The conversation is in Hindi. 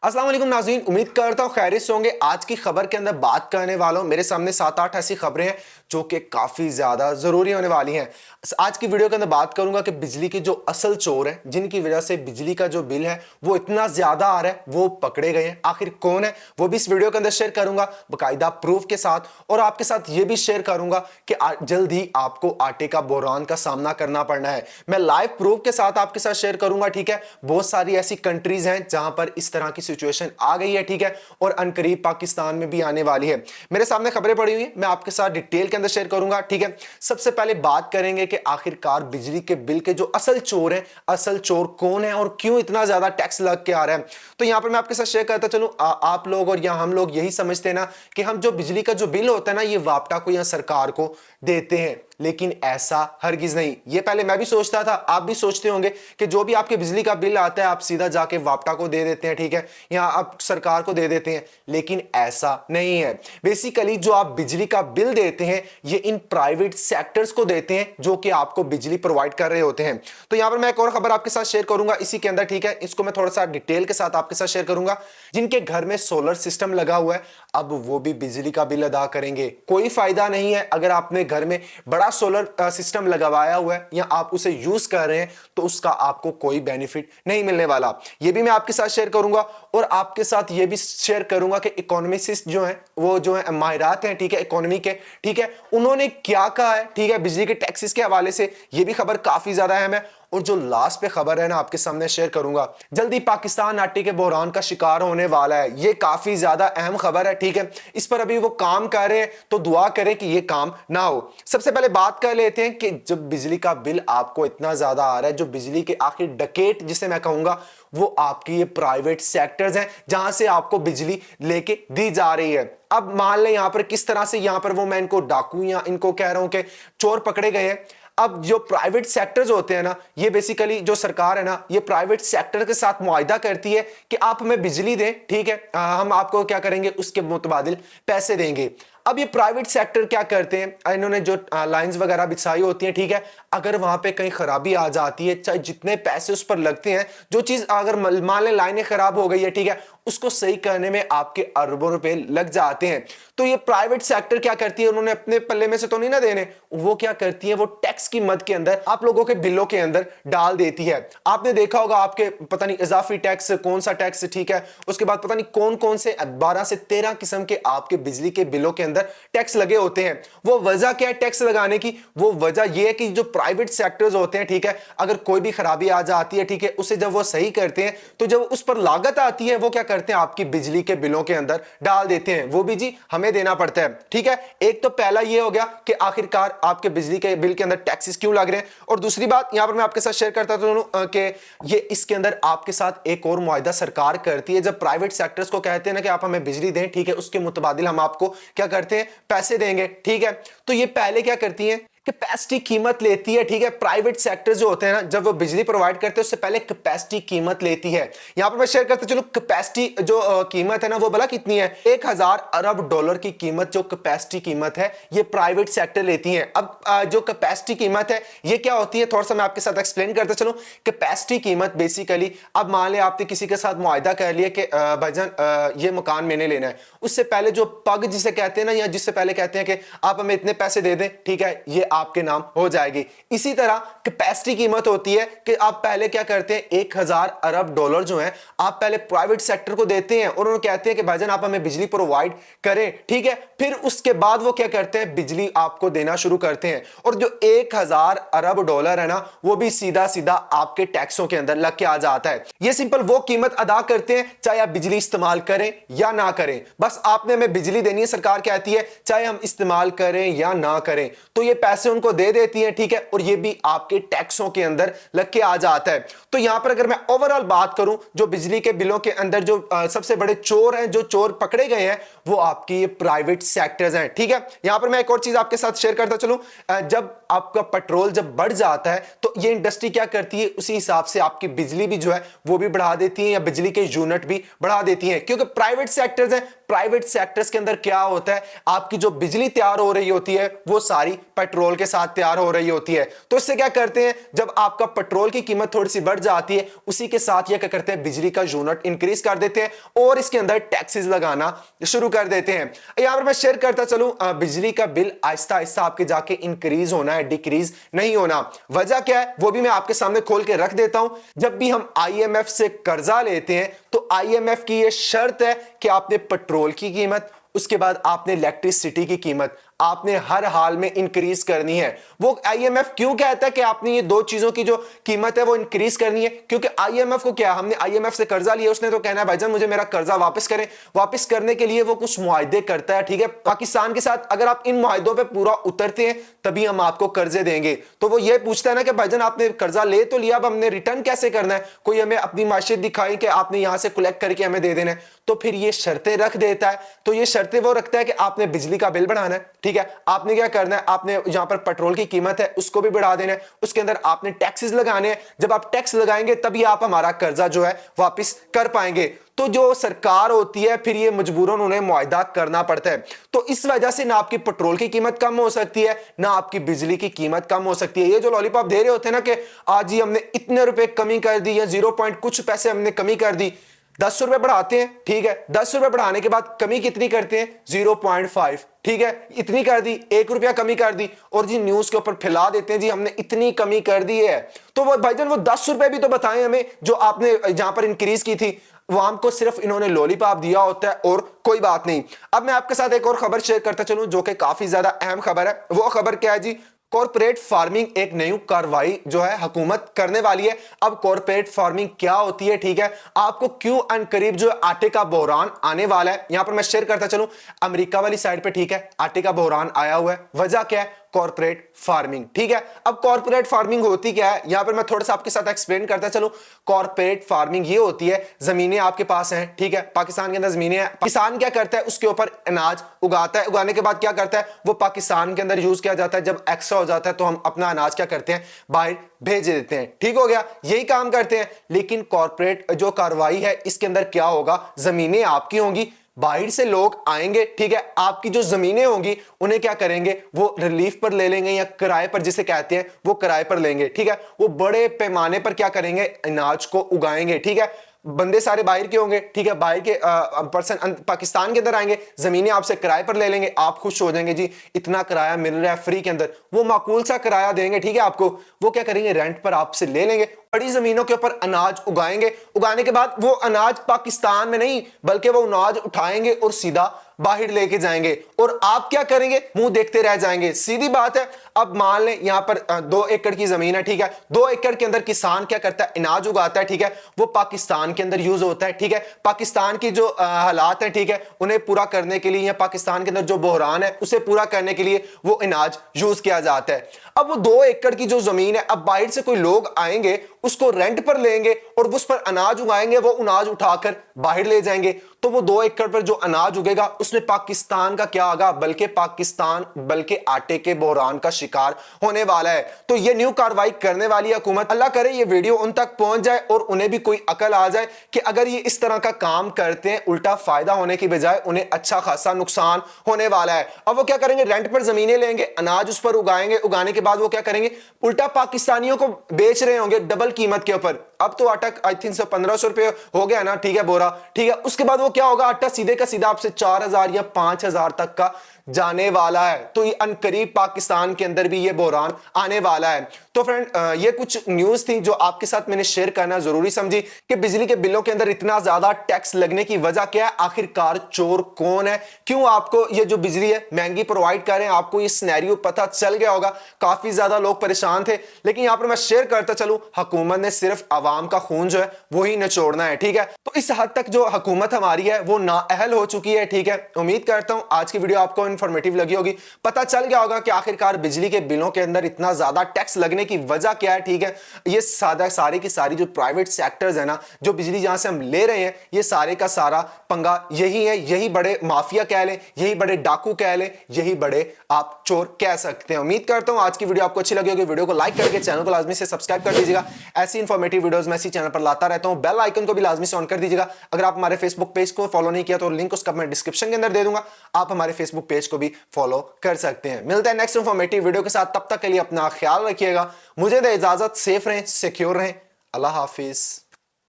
अस्सलाम वालेकुम नाज़रीन, उम्मीद करता हूँ खैरियत से होंगे। आज की खबर के अंदर बात करने वाला हूँ। मेरे सामने 7-8 ऐसी खबरें हैं जो कि काफ़ी ज़्यादा ज़रूरी होने वाली हैं। आज की वीडियो के अंदर बात करूंगा कि बिजली के जो असल चोर हैं, जिनकी वजह से बिजली का जो बिल है वो इतना ज़्यादा आ रहा है, वो पकड़े गए हैं। आखिर कौन है वो भी इस वीडियो के अंदर शेयर करूंगा बाकायदा प्रूफ के साथ, और आपके साथ ये भी शेयर करूंगा कि जल्द ही आपको आटे का बहरान का सामना करना पड़ना है। मैं लाइव प्रूफ के साथ आपके साथ शेयर करूंगा, ठीक है। बहुत सारी ऐसी कंट्रीज हैं जहां पर इस तरह की सिचुएशन आ गई है, ठीक है, और अनकरीब पाकिस्तान में भी आने वाली है। मेरे सामने खबरें पड़ी हुई है, मैं आपके साथ डिटेल के अंदर शेयर करूंगा, ठीक है। सबसे पहले बात करेंगे कि आखिरकार बिजली के बिल के जो असल चोर हैं, असल चोर कौन है और क्यों इतना ज्यादा टैक्स लग के आ रहा है। तो यहां पर मैं आपके साथ शेयर करता चलूं, आप लोग और या हम लोग यही समझते हैं ना कि हम जो बिजली का जो बिल होता है ना, ये वापटा को या सरकार को देते हैं, लेकिन ऐसा हरगिज नहीं। ये पहले मैं भी सोचता था, आप भी सोचते होंगे कि जो भी आपके बिजली का बिल आता है आप सीधा जाके वापटा को दे देते हैं, ठीक है, या आप सरकार को दे देते हैं, लेकिन ऐसा नहीं है। बेसिकली जो आप बिजली का बिल देते हैं ये इन प्राइवेट सेक्टर्स को देते हैं जो कि आपको बिजली प्रोवाइड कर रहे होते हैं। तो यहां पर मैं एक और खबर आपके साथ शेयर करूंगा इसी के अंदर, ठीक है। इसको मैं थोड़ा सा डिटेल के साथ आपके साथ शेयर करूंगा। जिनके घर में सोलर सिस्टम लगा हुआ है अब वो भी बिजली का बिल अदा करेंगे। कोई फायदा नहीं है अगर आपने घर में बड़ा सोलर सिस्टम लगवाया हुआ है या आप उसे यूज कर रहे हैं तो उसका आपको कोई बेनिफिट नहीं मिलने वाला। ये भी मैं आपके साथ शेयर करूंगा, और आपके साथ ये भी शेयर करूंगा कि इकोनॉमिस्ट जो है वो जो है माहिरात हैं, ठीक है, इकोनॉमी के, ठीक है, उन्होंने क्या कहा है, ठीक है, बिजली के टैक्सेस के हवाले से। ये भी खबर काफी ज्यादा अहम है। और जो लास्ट पे खबर है ना आपके सामने शेयर करूंगा, जल्दी पाकिस्तान आटे के बहरान का शिकार होने वाला है। ये काफी ज्यादा अहम खबर है, ठीक है। इस पर अभी वो काम कर रहे हैं तो दुआ करें कि ये काम ना हो। सबसे पहले बात कर लेते हैं कि जब बिजली का बिल आपको इतना ज्यादा आ रहा है, जो बिजली के आखिर डकैत जिसे मैं कहूंगा, वो आपकी ये प्राइवेट सेक्टर्स हैं जहां से आपको बिजली लेके दी जा रही है। अब मान लें यहां पर किस तरह से, यहां पर वो मैं इनको डाकू या इनको कह रहा हूं कि चोर पकड़े गए हैं। अब जो प्राइवेट सेक्टर्स होते हैं ना, ये बेसिकली जो सरकार है ना, ये प्राइवेट सेक्टर के साथ मुआहिदा करती है कि आप हमें बिजली दें, ठीक है, हम आपको क्या करेंगे उसके मुतबादिल पैसे देंगे। अब ये प्राइवेट सेक्टर क्या करते हैं, इन्होंने जो लाइंस वगैरह बिछाई होती हैं, ठीक है, अगर वहां पे कहीं खराबी आ जाती है, चाहे जितने पैसे उस पर लगते हैं, जो चीज अगर मान लें लाइनें खराब हो गई है, ठीक है, उसको सही करने में आपके अरबों रुपए लग जाते हैं। तो ये प्राइवेट सेक्टर क्या करती है, उन्होंने अपने पल्ले में से तो नहीं ना देने, वो क्या करती है, वो टैक्स की मद के अंदर आप लोगों के बिलों के अंदर डाल देती है। आपने देखा होगा आपके पता नहीं इजाफी टैक्स, कौन सा टैक्स, ठीक है, उसके बाद पता नहीं कौन कौन से 12 से 13 किस्म के आपके बिजली के बिलों के अंदर टैक्स लगे होते हैं। वो वजह क्या है टैक्स लगाने की? वो वजह ये है कि जो प्राइवेट सेक्टर्स होते हैं, ठीक है, अगर कोई भी खराबी आ जाती है, ठीक है, उसे जब वो सही करते हैं तो जब उस पर लागत आती है वो क्या करते हैं, आपकी बिजली के बिलों के अंदर डाल देते हैं। वो भी जी हमें देना पड़ता है, ठीक है। एक तो पहला ये हो गया कि आखिरकार आपके बिजली के बिल के अंदर टैक्सेस क्यों लग रहे हैं, और दूसरी बात यहां पर मैं आपके साथ शेयर करता हूं कि ये इसके अंदर आपके साथ एक और मुआहिदा सरकार करती है। जब प्राइवेट सेक्टर्स को कहते हैं ना कि आप हमें बिजली दें, ठीक है, उसके मुतबादिल हम आपको क्या करते हैं, पैसे देंगे, ठीक है। तो ये पहले क्या करती है, कैपेसिटी कीमत लेती है, ठीक है। प्राइवेट सेक्टर जो होते हैं ना, जब वो बिजली प्रोवाइड करते हैं उससे पहले कैपेसिटी कीमत लेती है। यहां पर मैं शेयर करता चलो, कैपेसिटी जो कीमत है ना वो भला कितनी है, 1000 अरब डॉलर की कीमत जो कैपेसिटी कीमत है ये प्राइवेट सेक्टर लेती है। अब जो कैपेसिटी कीमत है ये क्या होती है, थोड़ा सा मैं आपके साथ एक्सप्लेन करता चलूं। कैपेसिटी कीमत बेसिकली, अब मान ले आपने किसी के साथ मुआहिदा कर लिया कि भाईजान ये मकान मैंने लेना है, उससे पहले जो पग जिसे कहते हैं ना, या जिससे पहले कहते हैं कि आप हमें इतने पैसे दे दें, ठीक है, ये आपके नाम हो जाएगी। इसी तरह कैपेसिटी कीमत होती है कि आप पहले क्या करते हैं, 1000 अरब डॉलर जो है आप पहले प्राइवेट सेक्टर को देते हैं और उन्होंने कहते हैं कि भाईजान आप हमें बिजली प्रोवाइड करें, ठीक है। फिर उसके बाद वो क्या करते हैं, बिजली आपको देना शुरू करते हैं, और जो 1000 अरब डॉलर है ना वो भी सीधा सीधा आपके टैक्सों के अंदर लग के आ जाता है। ये सिंपल वो कीमत अदा करते हैं चाहे आप बिजली इस्तेमाल करें या ना करें। बस आपने हमें बिजली देनी है, सरकार कहती है चाहे हम इस्तेमाल करें या ना करें, तो ये पैसे उनको दे देती है, ठीक है, और ये भी आपके टैक्सों के अंदर लग के आ जाता है। तो यहां पर अगर मैं ओवरऑल बात करूं, जो बिजली के बिलों के अंदर जो सबसे बड़े चोर हैं, जो चोर पकड़े गए हैं, वो आपकी ये प्राइवेट सेक्टर्स हैं, ठीक है। यहां पर मैं एक और चीज आपके साथ शेयर करता चलूं, जब आपका पेट्रोल जब बढ़ जाता है तो ये इंडस्ट्री क्या करती है, उसी हिसाब से आपकी बिजली भी जो है वो भी बढ़ा देती है, या बिजली के यूनिट भी बढ़ा देती है, क्योंकि प्राइवेट सेक्टर्स हैं, प्राइवेट सेक्टर्स के अंदर क्या होता है, आपकी जो बिजली तैयार हो रही होती है वो सारी पेट्रोल के साथ तैयार हो रही होती है। तो इससे क्या करते हैं, जब आपका पेट्रोल की कीमत थोड़ी सी बढ़ जाती है, उसी के साथ ये क्या करते हैं, बिजली का यूनिट इंक्रीज कर देते हैं और इसके अंदर टैक्सेस लगाना शुरू कर देते हैं। यहां पर मैं शेयर करता चलूं, बिजली का बिल आहिस्ता आहिस्ता आपके जाके इंक्रीज होना है, डिक्रीज नहीं होना। वजह क्या है वो भी मैं आपके सामने खोल के रख देता हूं। जब भी हम आईएमएफ से कर्जा लेते हैं तो आईएमएफ की यह शर्त है कि आपने पेट्रोल की कीमत, उसके बाद आपने इलेक्ट्रिसिटी की कीमत आपने हर हाल में इंक्रीज करनी है। वो आईएमएफ क्यों कहता है कि आपने ये दो चीजों की जो कीमत है वो इंक्रीज करनी है, क्योंकि आईएमएफ को क्या, हमने आईएमएफ से कर्जा लिया, उसने तो कहना है भाईजान मुझे मेरा कर्जा वापस करें। वापस करने के लिए वो कुछ मुआहदे करता है, ठीक है, पाकिस्तान के साथ। अगर आप इन मुआहदों पर पूरा उतरते हैं तभी हम आपको कर्जे देंगे। तो वो ये पूछता है ना कि भाईजान आपने कर्जा ले तो लिया, अब हमने रिटर्न कैसे करना है, कोई हमें अपनी माशियत दिखाई कि आपने यहां से कलेक्ट करके हमें दे देना है। तो फिर ये शर्तें रख देता है। तो ये शर्तें वो रखता है कि आपने बिजली का बिल बढ़ाना है, ठीक है, आपने क्या करना है, आपने यहां पर पेट्रोल की कीमत है उसको भी बढ़ा देना है, उसके अंदर आपने टैक्सेस लगाने हैं। जब आप टैक्स लगाएंगे तभी आप हमारा कर्जा जो है वापस कर पाएंगे। तो जो सरकार होती है फिर ये मजबूरन उन्हें मुआहदा करना पड़ता है। तो इस वजह से ना आपकी पेट्रोल की कीमत कम हो सकती है, ना आपकी बिजली की कीमत कम हो सकती है। ये जो लॉलीपॉप दे रहे होते हैं ना कि आज ही हमने इतने रुपए कमी कर दी या 0 पॉइंट कुछ पैसे हमने कमी कर दी, 10 रुपए बढ़ाते हैं, ठीक है, 10 रुपए बढ़ाने के बाद कमी कितनी करते हैं, 0.5, ठीक है, इतनी कर दी, 1 रुपया कमी कर दी और जी न्यूज के ऊपर फैला देते हैं जी हमने इतनी कमी कर दी है। तो वो भाईजान वो 10 रुपए भी तो बताएं हमें जो आपने जहां पर इंक्रीज की थी, वो हमको सिर्फ इन्होंने लॉलीपॉप दिया होता है और कोई बात नहीं। अब मैं आपके साथ एक और खबर शेयर करता चलूं जो कि काफी ज्यादा अहम खबर है। वो खबर क्या है जी, कॉर्पोरेट फार्मिंग एक नई कार्रवाई जो है हुकूमत करने वाली है। अब कॉर्पोरेट फार्मिंग क्या होती है, ठीक है, आपको क्यों अनकरीब जो आटे का बहरान आने वाला है, यहां पर मैं शेयर करता चलूं अमेरिका वाली साइड पे, ठीक है, आटे का बहरान आया हुआ है। वजह क्या है, कॉर्पोरेट फार्मिंग, ठीक है। अब कॉर्पोरेट फार्मिंग होती क्या है, यहां पर मैं थोड़ा सा आपके साथ एक्सप्लेन करता चलूं। कॉर्पोरेट फार्मिंग ये होती है, जमीनें आपके पास हैं, ठीक है, पाकिस्तान के अंदर जमीनें हैं, किसान क्या करता है उसके ऊपर अनाज उगाता है, उगाने के बाद क्या करता है वो पाकिस्तान के अंदर यूज किया जाता है। जब एक्स्ट्रा हो जाता है तो हम अपना अनाज क्या करते हैं, बाहर भेज देते हैं, ठीक हो गया, यही काम करते हैं। लेकिन कॉर्पोरेट जो कार्रवाई है इसके अंदर क्या होगा, जमीनें आपकी होंगी, बाहर से लोग आएंगे, ठीक है, आपकी जो जमीनें होंगी उन्हें क्या करेंगे, वो रिलीफ पर ले लेंगे या किराए पर जिसे कहते हैं वो किराए पर लेंगे, ठीक है, वो बड़े पैमाने पर क्या करेंगे, अनाज को उगाएंगे, ठीक है। बंदे सारे बाहर के होंगे, ठीक है, बाहर के पर्सन पाकिस्तान के अंदर आएंगे, जमीनें आपसे किराए पर ले लेंगे, आप खुश हो जाएंगे जी इतना किराया मिल रहा है फ्री के अंदर, वो माकूल सा किराया देंगे, ठीक है, आपको वो क्या करेंगे, रेंट पर आपसे ले लेंगे, बड़ी जमीनों के ऊपर अनाज उगाएंगे। उगाने के बाद वो अनाज पाकिस्तान में नहीं बल्कि वो अनाज उठाएंगे और सीधा बाहर लेके जाएंगे और आप क्या करेंगे, मुंह देखते रह जाएंगे। सीधी बात है। अब मान लें यहां पर 2 एकड़ की जमीन है, ठीक है, 2 एकड़ के अंदर किसान क्या करता है, अनाज उगाता है, ठीक है, वो पाकिस्तान के अंदर यूज होता है, ठीक है, पाकिस्तान की जो हालात है, ठीक है, उन्हें पूरा करने के लिए या पाकिस्तान के अंदर जो बहरान है उसे पूरा करने के लिए वो अनाज यूज किया जाता है। अब वो 2 एकड़ की जो जमीन है, अब बाहर से कोई लोग आएंगे उसको रेंट पर लेंगे और उस पर अनाज उगाएंगे, वो अनाज उठाकर बाहर ले जाएंगे। तो वो 2 एकड़ पर जो अनाज उगेगा उसमें पाकिस्तान का क्या होगा, बल्कि आटे के बहरान का शिकार होने वाला है। तो ये न्यू कार्रवाई करने वाली हुकूमत, अल्लाह करे ये वीडियो उन तक पहुंच जाए और उन्हें भी कोई अकल आ जाए कि अगर ये इस तरह का काम करते हैं उल्टा फायदा होने की बजाय उन्हें अच्छा खासा नुकसान होने वाला है। अब वो क्या करेंगे, रेंट पर जमीनें लेंगे, अनाज उस पर उगाएंगे, उगाने के बाद वो क्या करेंगे, उल्टा पाकिस्तानियों को बेच रहे होंगे डबल कीमत के ऊपर। अब तो आटा आई थिंक 1500 रुपये हो गया ना, ठीक है, बोरा, ठीक है, उसके बाद वो क्या होगा, आटा सीधे का सीधा आपसे 4000 या 5000 तक का जाने वाला है। तो ये अनकरीब पाकिस्तान के अंदर भी ये बहरान आने वाला है। तो फ्रेंड ये कुछ न्यूज थी जो आपके साथ मैंने शेयर करना जरूरी समझी कि बिजली के बिलों के अंदर इतना ज्यादा टैक्स लगने की वजह क्या है, आखिरकार चोर कौन है, क्यों आपको ये जो बिजली है महंगी प्रोवाइड कर रहे हैं। आपको ये सिनेरियो पता चल गया होगा, काफी ज्यादा लोग परेशान थे, लेकिन यहां पर मैं शेयर करता चलूं हुकूमत ने सिर्फ आवाम का खून जो है वही निचोड़ना है, ठीक है। तो इस हद तक जो हुकूमत हमारी है वो नाअहल हो चुकी है, ठीक है। उम्मीद करता हूं आज की वीडियो आपको इंफॉर्मेटिव लगी होगी। पता चल गया होगा कि आखिरकार बिजली के बिलों के अंदर इतना ज्यादा टैक्स लगने की वजह क्या है। ठीक है, ये सारी की सारी जो प्राइवेट सेक्टर्स है ना, जो बिजली जहां से हम ले रहे हैं, ये सारे का सारा पंगा यही है। यही बड़े माफिया कह लें, यही बड़े डाकू कह लें, यही बड़े आप चोर कह सकते हैं। उम्मीद करता हूं आज की वीडियो आपको अच्छी लगी होगी। वीडियो को लाइक करके चैनल को लाजमी से सब्सक्राइब कर दीजिएगा। ऐसी इंफॉर्मेटिव वीडियोस मैं इसी चैनल पर लाता रहता हूं। बेल आइकन को भी लाजमी से ऑन कर दीजिएगा। अगर आप हमारे फेसबुक पेज को फॉलो नहीं किया तो लिंक उसका मैं डिस्क्रिप्शन के अंदर दे दूंगा, आप हमारे फेसबुक पेज को भी फॉलो कर सकते हैं। मिलते हैं नेक्स्ट इंफॉर्मेटिव वीडियो के साथ, तब तक के लिए अपना ख्याल रखिएगा। मुझे दे इजाजत, सेफ रहें, सिक्योर रहें। अल्लाह हाफिज।